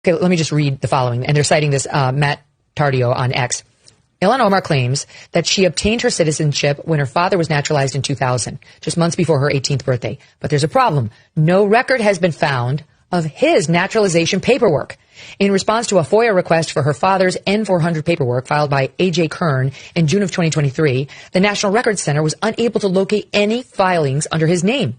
Okay, let me just read the following. And they're citing this Matt Tardio on X. Ilhan Omar claims that she obtained her citizenship when her father was naturalized in 2000, just months before her 18th birthday. But there's a problem. No record has been found of his naturalization paperwork. In response to a FOIA request for her father's N-400 paperwork filed by A.J. Kern in June of 2023, the National Records Center was unable to locate any filings under his name.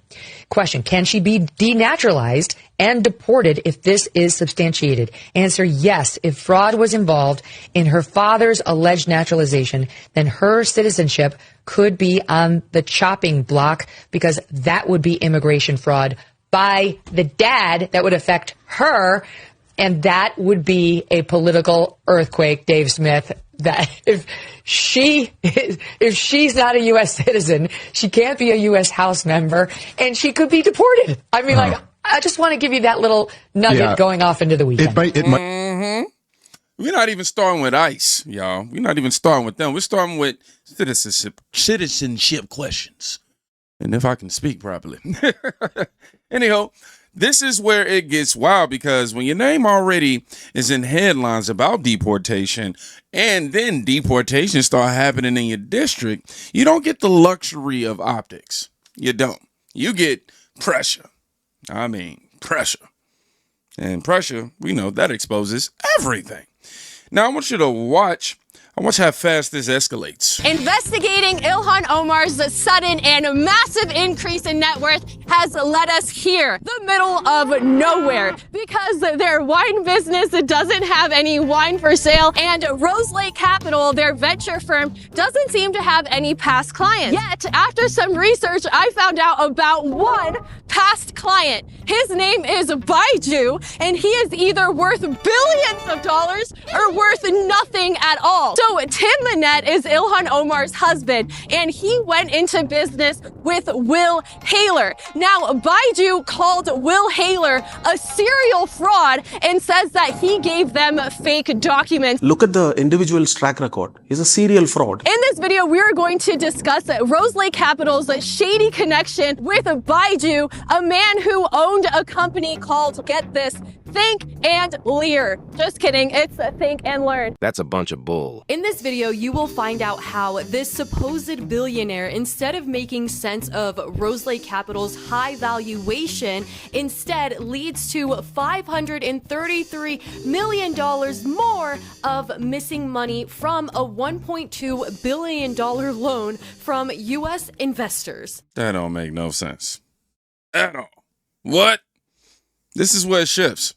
Question, can she be denaturalized and deported if this is substantiated? Answer, yes. If fraud was involved in her father's alleged naturalization, then her citizenship could be on the chopping block because that would be immigration fraud by the dad that would affect her. And that would be a political earthquake, Dave Smith, that if she's not a U.S. citizen, she can't be a U.S. House member, and she could be deported. I mean, I just want to give you that little nugget going off into the weekend. We're not even starting with ICE, y'all. We're not even starting with them. We're starting with citizenship questions. And if I can speak properly. Anyhow, this is where it gets wild, because when your name already is in headlines about deportation and then deportation start happening in your district, you don't get the luxury of optics. You don't. You get pressure. I mean, pressure. And pressure, we know that exposes everything. Now, I want you to watch how fast this escalates. Investigating Ilhan Omar's sudden and massive increase in net worth has led us here, the middle of nowhere, because their wine business doesn't have any wine for sale, and Rose Lake Capital, their venture firm, doesn't seem to have any past clients. Yet, after some research, I found out about one past client. His name is Baiju, and he is either worth billions of dollars or worth nothing at all. So Tim Manette is Ilhan Omar's husband, and he went into business with Will Haler. Now, Baiju called Will Haler a serial fraud and says that he gave them fake documents. Look at the individual's track record. He's a serial fraud. In this video, we are going to discuss Rose Lake Capital's shady connection with Baiju, a man who owned a company called, get this, Think and Lear. Just kidding, it's Think and Learn. That's a bunch of bull. In this video, you will find out how this supposed billionaire, instead of making sense of Rose Lake Capital's high valuation, instead leads to $533 million more of missing money from a $1.2 billion loan from U.S. investors. That don't make no sense at all. What? This is where it shifts.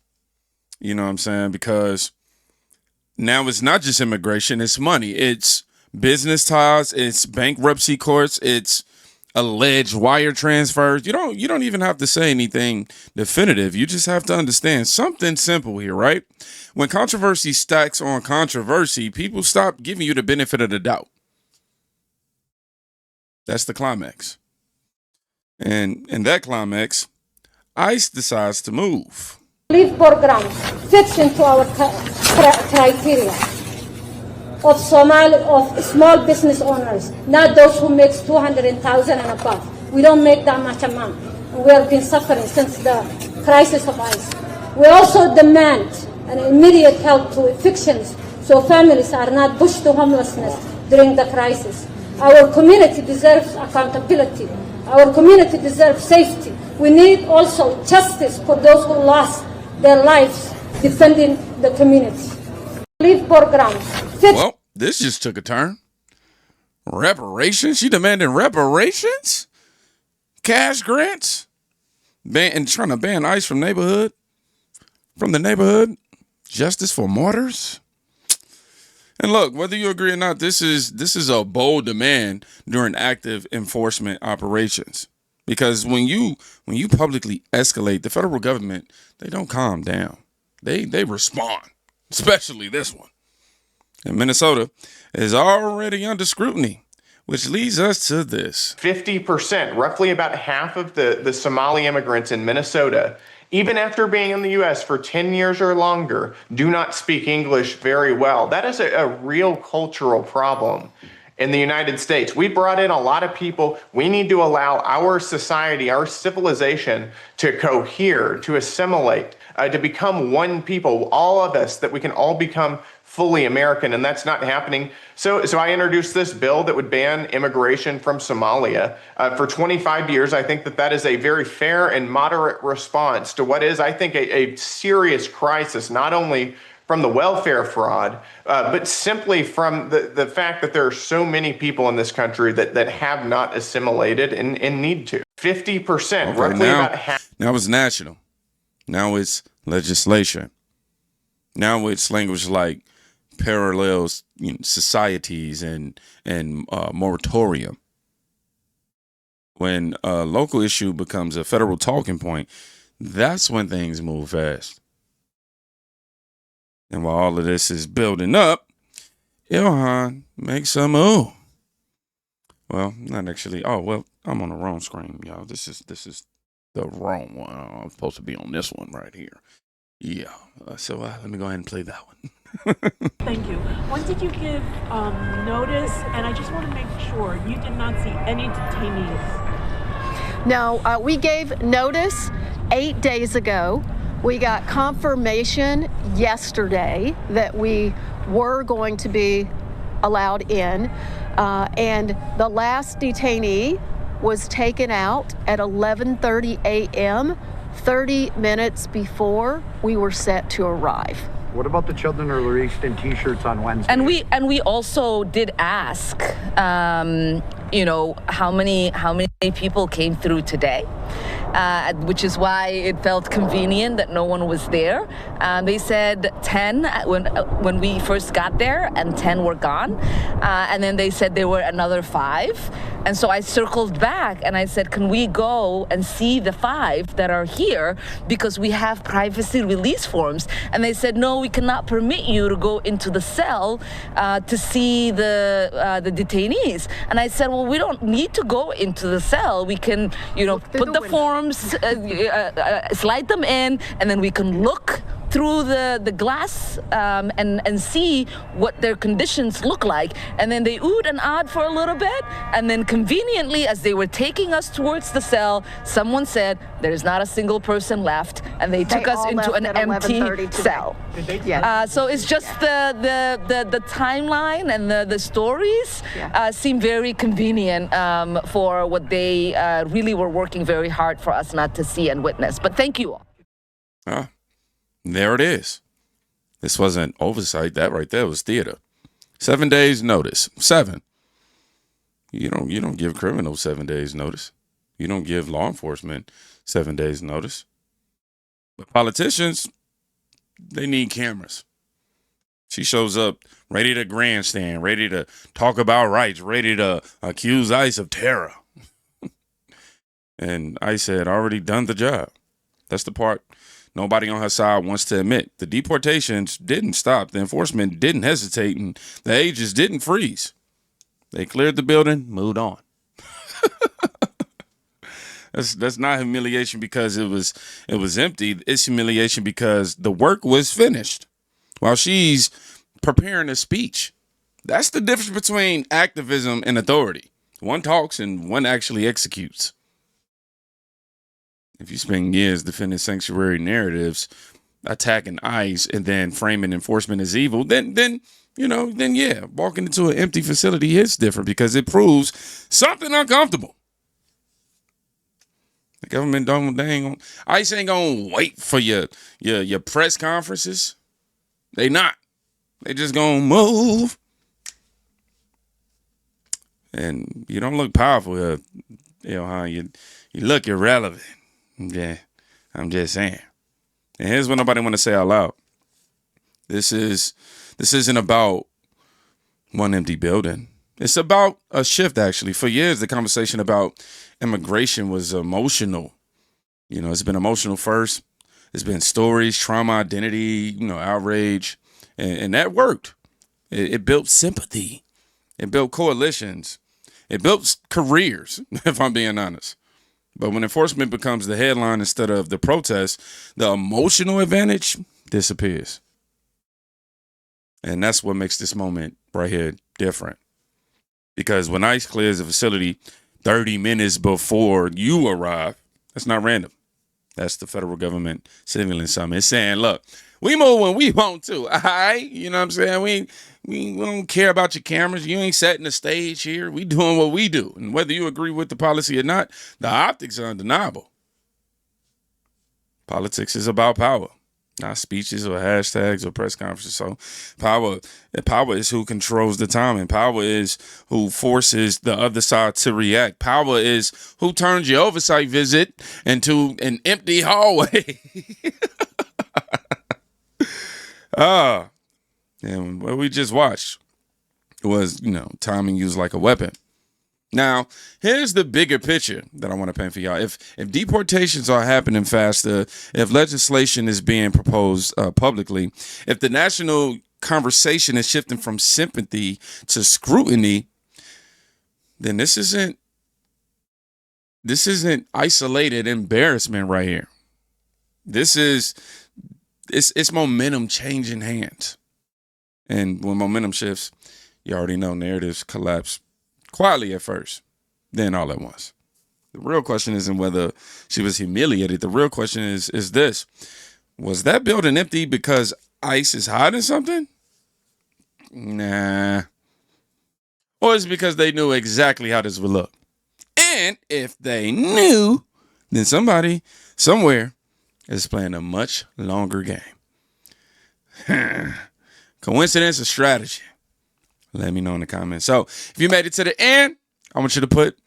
You know what I'm saying? Because now it's not just immigration, it's money. It's business ties, it's bankruptcy courts, it's alleged wire transfers. You don't even have to say anything definitive. You just have to understand something simple here, right? When controversy stacks on controversy, people stop giving you the benefit of the doubt. That's the climax. And in that climax, ICE decides to move. Leave program fits into our criteria of small business owners, not those who make 200,000 and above. We don't make that much amount. We have been suffering since the crisis of ICE. We also demand an immediate help to evictions so families are not pushed to homelessness during the crisis. Our community deserves accountability. Our community deserves safety. We need also justice for those who lost their lives defending the community. Leave programs. Well, this just took a turn. Reparations? She demanding reparations? Cash grants? And trying to ban ICE from the neighborhood? Justice for martyrs? And look, whether you agree or not, this is a bold demand during active enforcement operations. Because when you publicly escalate, the federal government, they don't calm down. They respond, especially this one. And Minnesota is already under scrutiny, which leads us to this. 50%, roughly about half of the Somali immigrants in Minnesota, even after being in the U.S. for 10 years or longer, do not speak English very well. That is a real cultural problem in the United States. We brought in a lot of people. We need to allow our society, our civilization to cohere, to assimilate. to become one people, all of us, that we can all become fully American, and that's not happening. So I introduced this bill that would ban immigration from Somalia. For 25 years, I think that is a very fair and moderate response to what is, I think, a serious crisis, not only from the welfare fraud, but simply from the fact that there are so many people in this country that have not assimilated and need to. 50%, Okay, roughly about half. Now it's national. Now it's legislation. Now it's language like parallels, societies and moratorium. When a local issue becomes a federal talking point, that's when things move fast. And while all of this is building up, Ilhan makes a move. Well, not actually. Oh, well, I'm on the wrong screen, y'all. This is the wrong one. I'm supposed to be on this one right here. Yeah. So let me go ahead and play that one. Thank you. When did you give notice? And I just want to make sure you did not see any detainees. No, we gave notice 8 days ago. We got confirmation yesterday that we were going to be allowed in. And the last detainee was taken out at 11:30 a.m., 30 minutes before we were set to arrive. What about the children who were released in T-shirts on Wednesday? And we also did ask, how many people came through today, which is why it felt convenient that no one was there. They said 10 when we first got there, and 10 were gone, and then they said there were another 5. And so I circled back and I said, can we go and see the 5 that are here, because we have privacy release forms? And they said, no, we cannot permit you to go into the cell to see the detainees. And I said, well, we don't need to go into the cell. We can, put the forms, slide them in, and then we can look through the glass and see what their conditions look like. And then they oohed and ahed for a little bit, and then conveniently, as they were taking us towards the cell, someone said, there's not a single person left, and they took us into an empty cell. So it's just the timeline and the stories seem very convenient for what they really were working very hard for us not to see and witness. But thank you all. There it is. This wasn't oversight. That right there was theater. 7 days notice. 7. You don't give criminals 7 days notice. You don't give law enforcement 7 days notice. But politicians, they need cameras. She shows up ready to grandstand, ready to talk about rights, ready to accuse ICE of terror. And ICE had already done the job. That's the part nobody on her side wants to admit. The deportations didn't stop. The enforcement didn't hesitate, and the agents didn't freeze. They cleared the building, moved on. That's not humiliation because it was empty. It's humiliation because the work was finished while she's preparing a speech. That's the difference between activism and authority. One talks and one actually executes. If you spend years defending sanctuary narratives, attacking ICE, and then framing enforcement as evil, then walking into an empty facility hits different because it proves something uncomfortable. The government ICE ain't gonna wait for your press conferences. They not. They just gonna move. And you don't look powerful here, Ilhan. You look irrelevant. Yeah, I'm just saying. And here's what nobody want to say out loud. This isn't about one empty building. It's about a shift, actually. For years, the conversation about immigration was emotional. It's been emotional first. It's been stories, trauma, identity, outrage. And that worked. It built sympathy. It built coalitions. It built careers, if I'm being honest. But when enforcement becomes the headline instead of the protest, the emotional advantage disappears. And that's what makes this moment right here different. Because when ICE clears a facility 30 minutes before you arrive, that's not random. That's the federal government signaling something. It's saying, look, we move when we want to. All right. You know what I'm saying? We don't care about your cameras. You ain't setting the stage here. We doing what we do. And whether you agree with the policy or not, the optics are undeniable. Politics is about power, not speeches or hashtags or press conferences. So power is who controls the timing. Power is who forces the other side to react. Power is who turns your oversight visit into an empty hallway. And what we just watched was, timing used like a weapon. Now, here's the bigger picture that I want to paint for y'all. If deportations are happening faster, if legislation is being proposed publicly, if the national conversation is shifting from sympathy to scrutiny, then this isn't isolated embarrassment right here. It's momentum changing hands. And when momentum shifts, you already know narratives collapse quietly at first, then all at once. The real question isn't whether she was humiliated. The real question is this: was that building empty because ICE is hiding something? Nah. Or is it because they knew exactly how this would look? And if they knew, then somebody somewhere is playing a much longer game. Coincidence or strategy? Let me know in the comments. So if you made it to the end, I want you to put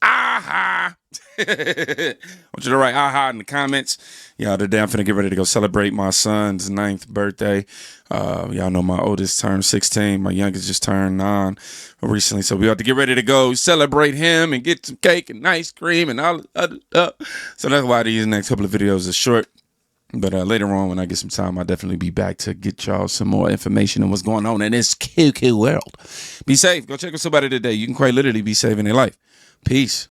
aha. I want you to write aha in the comments. Y'all, today I'm finna get ready to go celebrate my son's 9th birthday. Y'all know my oldest turned 16. My youngest just turned 9 recently. So we have to get ready to go celebrate him and get some cake and ice cream and all other stuff. So that's why these next couple of videos are short. But later on, when I get some time, I'll definitely be back to get y'all some more information on what's going on in this QQ world. Be safe. Go check with somebody today. You can quite literally be saving their life. Peace.